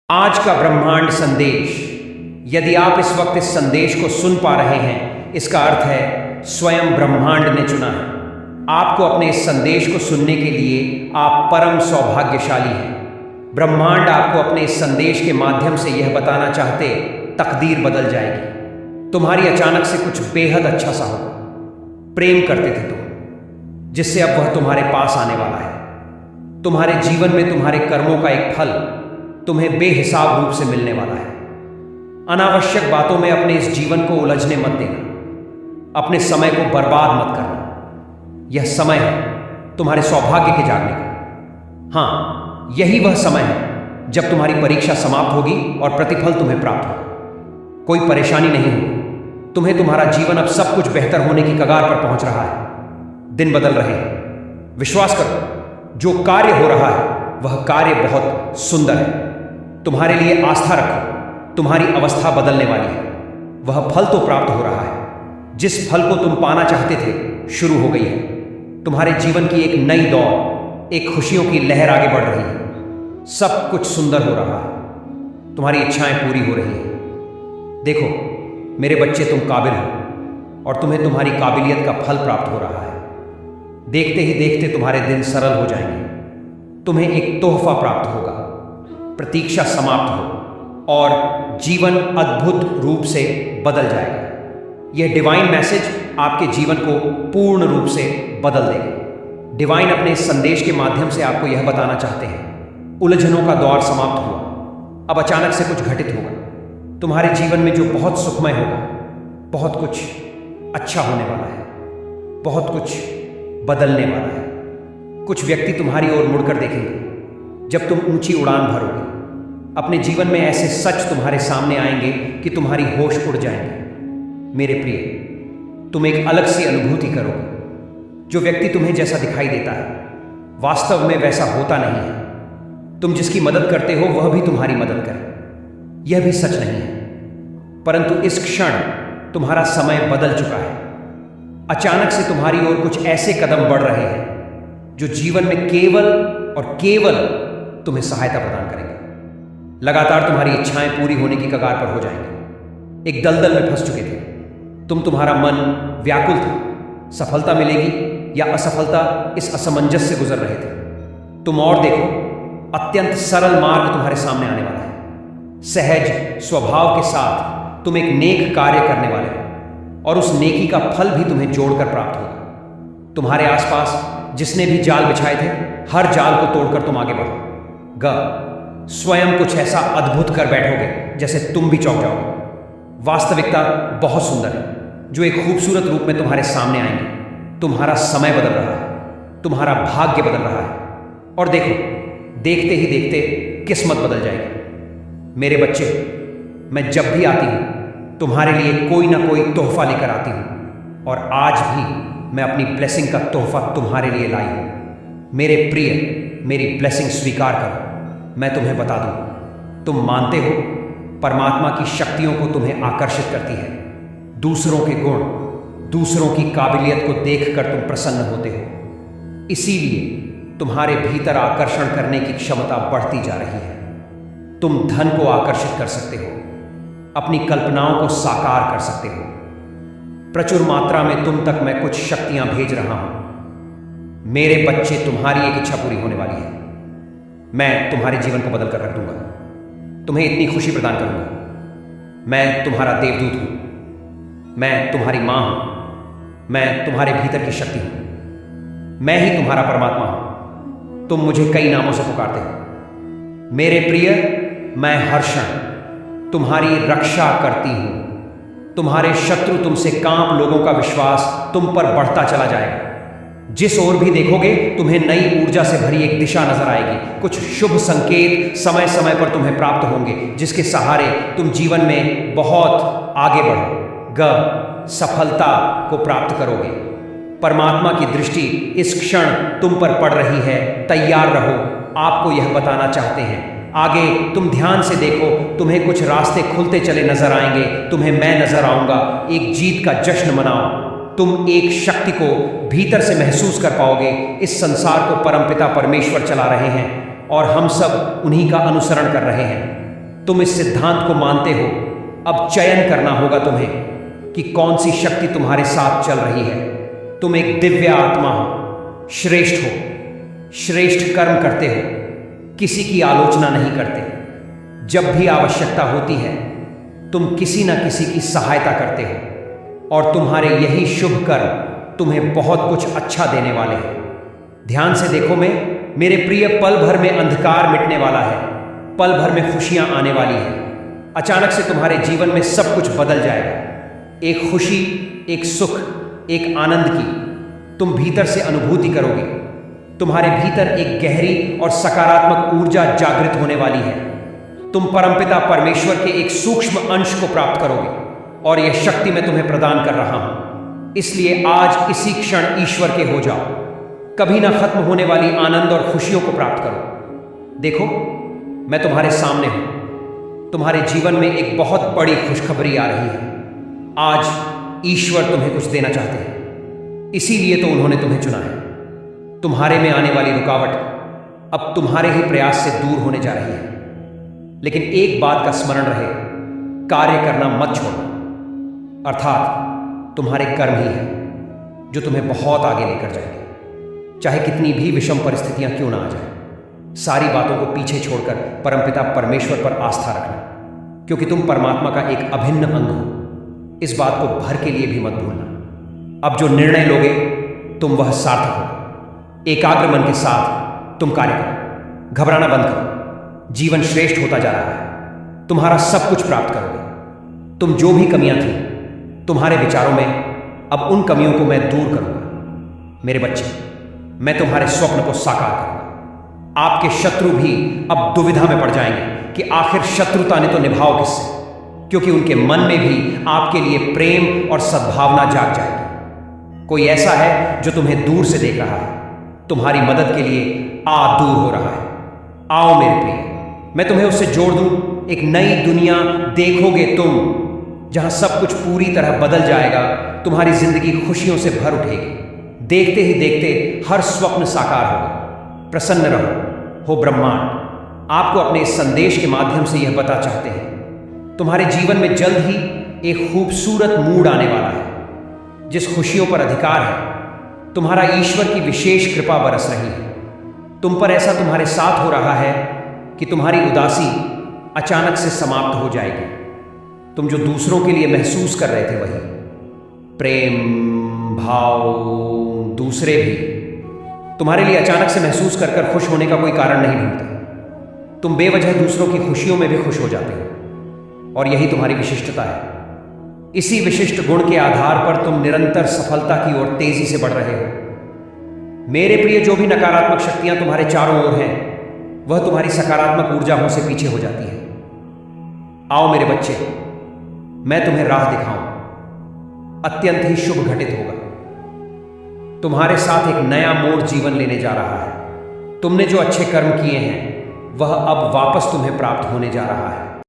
आज का ब्रह्मांड संदेश। यदि आप इस वक्त इस संदेश को सुन पा रहे हैं, इसका अर्थ है स्वयं ब्रह्मांड ने चुना है आपको अपने इस संदेश को सुनने के लिए। आप परम सौभाग्यशाली हैं। ब्रह्मांड आपको अपने इस संदेश के माध्यम से यह बताना चाहते तकदीर बदल जाएगी। तुम्हारी अचानक से कुछ बेहद अच्छा सा होगा। प्रेम करते थे तुम, जिससे अब वह तुम्हारे पास आने वाला है। तुम्हारे जीवन में तुम्हारे कर्मों का एक फल तुम्हें बेहिसाब रूप से मिलने वाला है। अनावश्यक बातों में अपने इस जीवन को उलझने मत देना। अपने समय को बर्बाद मत करना। यह समय है तुम्हारे सौभाग्य के जागने का। हाँ, यही वह समय है जब तुम्हारी परीक्षा समाप्त होगी और प्रतिफल तुम्हें प्राप्त होगा। कोई परेशानी नहीं होगी। तुम्हें तुम्हारा जीवन अब सब कुछ बेहतर होने की कगार पर पहुंच रहा है। दिन बदल रहे हैं। विश्वास करो, जो कार्य हो रहा है वह कार्य बहुत सुंदर है। तुम्हारे लिए आस्था रखो। तुम्हारी अवस्था बदलने वाली है। वह फल तो प्राप्त हो रहा है। जिस फल को तुम पाना चाहते थे शुरू हो गई है। तुम्हारे जीवन की एक नई दौर, एक खुशियों की लहर आगे बढ़ रही है। सब कुछ सुंदर हो रहा है। तुम्हारी इच्छाएं पूरी हो रही है। देखो मेरे बच्चे, तुम काबिल हो और तुम्हें तुम्हारी काबिलियत का फल प्राप्त हो रहा है। देखते ही देखते तुम्हारे दिन सरल हो जाएंगे। तुम्हें एक तोहफा प्राप्त होगा। प्रतीक्षा समाप्त हो और जीवन अद्भुत रूप से बदल जाएगा। यह डिवाइन मैसेज आपके जीवन को पूर्ण रूप से बदल देगा। डिवाइन अपने इस संदेश के माध्यम से आपको यह बताना चाहते हैं, उलझनों का दौर समाप्त हुआ। अब अचानक से कुछ घटित होगा। तुम्हारे जीवन में जो बहुत सुखमय होगा, बहुत कुछ अच्छा होने वाला है। बहुत कुछ बदलने वाला है। कुछ व्यक्ति तुम्हारी ओर मुड़कर देखेंगे जब तुम ऊंची उड़ान भरोगे। अपने जीवन में ऐसे सच तुम्हारे सामने आएंगे कि तुम्हारी होश उड़ जाएंगे। मेरे प्रिय, तुम एक अलग सी अनुभूति करोगे। जो व्यक्ति तुम्हें जैसा दिखाई देता है, वास्तव में वैसा होता नहीं है। तुम जिसकी मदद करते हो वह भी तुम्हारी मदद करे, यह भी सच नहीं है। परंतु इस क्षण तुम्हारा समय बदल चुका है। अचानक से तुम्हारी ओर कुछ ऐसे कदम बढ़ रहे हैं जो जीवन में केवल और केवल तुम्हें सहायता प्रदान करेंगे। लगातार तुम्हारी इच्छाएं पूरी होने की कगार पर हो जाएंगी। एक दलदल में फंस चुके थे तुम्हारा मन व्याकुल था। सफलता मिलेगी या असफलता, इस असमंजस से गुजर रहे थे तुम। और देखो, अत्यंत सरल मार्ग तुम्हारे सामने आने वाला है। सहज स्वभाव के साथ तुम एक नेक कार्य करने वाले हो और उस नेकी का फल भी तुम्हें जोड़कर प्राप्त होगा। तुम्हारे आसपास जिसने भी जाल बिछाए थे, हर जाल को तोड़कर तुम आगे बढ़ो। स्वयं कुछ ऐसा अद्भुत कर बैठोगे जैसे तुम भी चौंक जाओगे। वास्तविकता बहुत सुंदर है जो एक खूबसूरत रूप में तुम्हारे सामने आएंगे। तुम्हारा समय बदल रहा है। तुम्हारा भाग्य बदल रहा है। और देखो, देखते ही देखते किस्मत बदल जाएगी। मेरे बच्चे, मैं जब भी आती हूं तुम्हारे लिए कोई ना कोई तोहफा लेकर आती हूं, और आज भी मैं अपनी ब्लेसिंग का तोहफा तुम्हारे लिए लाई हूं। मेरे प्रिय, मेरी ब्लेसिंग स्वीकार करो। मैं तुम्हें बता दूं, तुम मानते हो परमात्मा की शक्तियों को तुम्हें आकर्षित करती है। दूसरों के गुण, दूसरों की काबिलियत को देखकर तुम प्रसन्न होते हो। इसीलिए तुम्हारे भीतर आकर्षण करने की क्षमता बढ़ती जा रही है। तुम धन को आकर्षित कर सकते हो। अपनी कल्पनाओं को साकार कर सकते हो। प्रचुर मात्रा में तुम तक मैं कुछ शक्तियां भेज रहा हूं। मेरे बच्चे, तुम्हारी एक इच्छा पूरी होने वाली है। मैं तुम्हारे जीवन को बदल कर रख दूंगा। तुम्हें इतनी खुशी प्रदान करूंगा। मैं तुम्हारा देवदूत हूं। मैं तुम्हारी मां हूं। मैं तुम्हारे भीतर की शक्ति हूं। मैं ही तुम्हारा परमात्मा हूं। तुम मुझे कई नामों से पुकारते हो। मेरे प्रिय, मैं हर क्षण तुम्हारी रक्षा करती हूं। तुम्हारे शत्रु तुमसे कांप लोगों का विश्वास तुम पर बढ़ता चला जाएगा। जिस ओर भी देखोगे तुम्हें नई ऊर्जा से भरी एक दिशा नजर आएगी। कुछ शुभ संकेत समय समय पर तुम्हें प्राप्त होंगे, जिसके सहारे तुम जीवन में बहुत आगे बढ़ो। सफलता को प्राप्त करोगे। परमात्मा की दृष्टि इस क्षण तुम पर पड़ रही है। तैयार रहो। आपको यह बताना चाहते हैं। आगे तुम ध्यान से देखो, तुम्हें कुछ रास्ते खुलते चले नजर आएंगे। तुम्हें मैं नजर आऊंगा। एक जीत का जश्न मनाओ। तुम एक शक्ति को भीतर से महसूस कर पाओगे। इस संसार को परमपिता परमेश्वर चला रहे हैं और हम सब उन्हीं का अनुसरण कर रहे हैं। तुम इस सिद्धांत को मानते हो, अब चयन करना होगा तुम्हें कि कौन सी शक्ति तुम्हारे साथ चल रही है। तुम एक दिव्य आत्मा हो, श्रेष्ठ हो, श्रेष्ठ कर्म करते हो, किसी की आलोचना नहीं करते। जब भी आवश्यकता होती है तुम किसी न किसी की सहायता करते हो और तुम्हारे यही शुभ कर्म तुम्हें बहुत कुछ अच्छा देने वाले हैं। ध्यान से देखो मेरे प्रिय, पल भर में अंधकार मिटने वाला है, पल भर में खुशियां आने वाली हैं। अचानक से तुम्हारे जीवन में सब कुछ बदल जाएगा। एक खुशी, एक सुख, एक आनंद की तुम भीतर से अनुभूति करोगे। तुम्हारे भीतर एक गहरी और सकारात्मक ऊर्जा जागृत होने वाली है। तुम परमपिता परमेश्वर के एक सूक्ष्म अंश को प्राप्त करोगे और यह शक्ति मैं तुम्हें प्रदान कर रहा हूं। इसलिए आज इसी क्षण ईश्वर के हो जाओ। कभी ना खत्म होने वाली आनंद और खुशियों को प्राप्त करो। देखो, मैं तुम्हारे सामने हूं। तुम्हारे जीवन में एक बहुत बड़ी खुशखबरी आ रही है। आज ईश्वर तुम्हें कुछ देना चाहते हैं, इसीलिए तो उन्होंने तुम्हें चुना है। तुम्हारे में आने वाली रुकावट अब तुम्हारे ही प्रयास से दूर होने जा रही है। लेकिन एक बात का स्मरण रहे, कार्य करना मत छोड़ना। अर्थात तुम्हारे कर्म ही हैं जो तुम्हें बहुत आगे लेकर जाएंगे। चाहे कितनी भी विषम परिस्थितियां क्यों ना आ जाए, सारी बातों को पीछे छोड़कर परमपिता परमेश्वर पर आस्था रखना, क्योंकि तुम परमात्मा का एक अभिन्न अंग हो। इस बात को भर के लिए भी मत भूलना। अब जो निर्णय लोगे तुम वह सार्थक होगा। एकाग्र मन के साथ तुम कार्य करो, घबराना बंद करो। जीवन श्रेष्ठ होता जा रहा है। तुम्हारा सब कुछ प्राप्त करोगे। तुम जो भी कमियां थी तुम्हारे विचारों में, अब उन कमियों को मैं दूर करूंगा। मेरे बच्चे, मैं तुम्हारे स्वप्न को साकार करूंगा। आपके शत्रु भी अब दुविधा में पड़ जाएंगे कि आखिर शत्रुता ने तो निभाओ किससे, क्योंकि उनके मन में भी आपके लिए प्रेम और सद्भावना जाग जाएगी। कोई ऐसा है जो तुम्हें दूर से देख रहा है, तुम्हारी मदद के लिए दूर हो रहा है। आओ मेरे प्रिय, मैं तुम्हें उससे जोड़ दूं। एक नई दुनिया देखोगे तुम, जहां सब कुछ पूरी तरह बदल जाएगा। तुम्हारी जिंदगी खुशियों से भर उठेगी। देखते ही देखते हर स्वप्न साकार होगा। प्रसन्न रहो, हो ब्रह्मांड आपको अपने इस संदेश के माध्यम से यह बता चाहते हैं, तुम्हारे जीवन में जल्द ही एक खूबसूरत मूड आने वाला है। जिस खुशियों पर अधिकार है, तुम्हारा ईश्वर की विशेष कृपा बरस रही है। तुम पर ऐसा तुम्हारे साथ हो रहा है कि तुम्हारी उदासी अचानक से समाप्त हो जाएगी। तुम जो दूसरों के लिए महसूस कर रहे थे, वही प्रेम भाव दूसरे भी तुम्हारे लिए अचानक से महसूस कर कर खुश होने का कोई कारण नहीं ढूंढते। तुम बेवजह दूसरों की खुशियों में भी खुश हो जाते हो और यही तुम्हारी विशिष्टता है। इसी विशिष्ट गुण के आधार पर तुम निरंतर सफलता की ओर तेजी से बढ़ रहे हो। मेरे प्रिय, जो भी नकारात्मक शक्तियां तुम्हारे चारों ओर हैं, वह तुम्हारी सकारात्मक ऊर्जाओं से पीछे हो जाती है। आओ मेरे बच्चे, मैं तुम्हें राह दिखाऊं। अत्यंत ही शुभ घटित होगा। तुम्हारे साथ एक नया मोड़ जीवन लेने जा रहा है। तुमने जो अच्छे कर्म किए हैं वह अब वापस तुम्हें प्राप्त होने जा रहा है।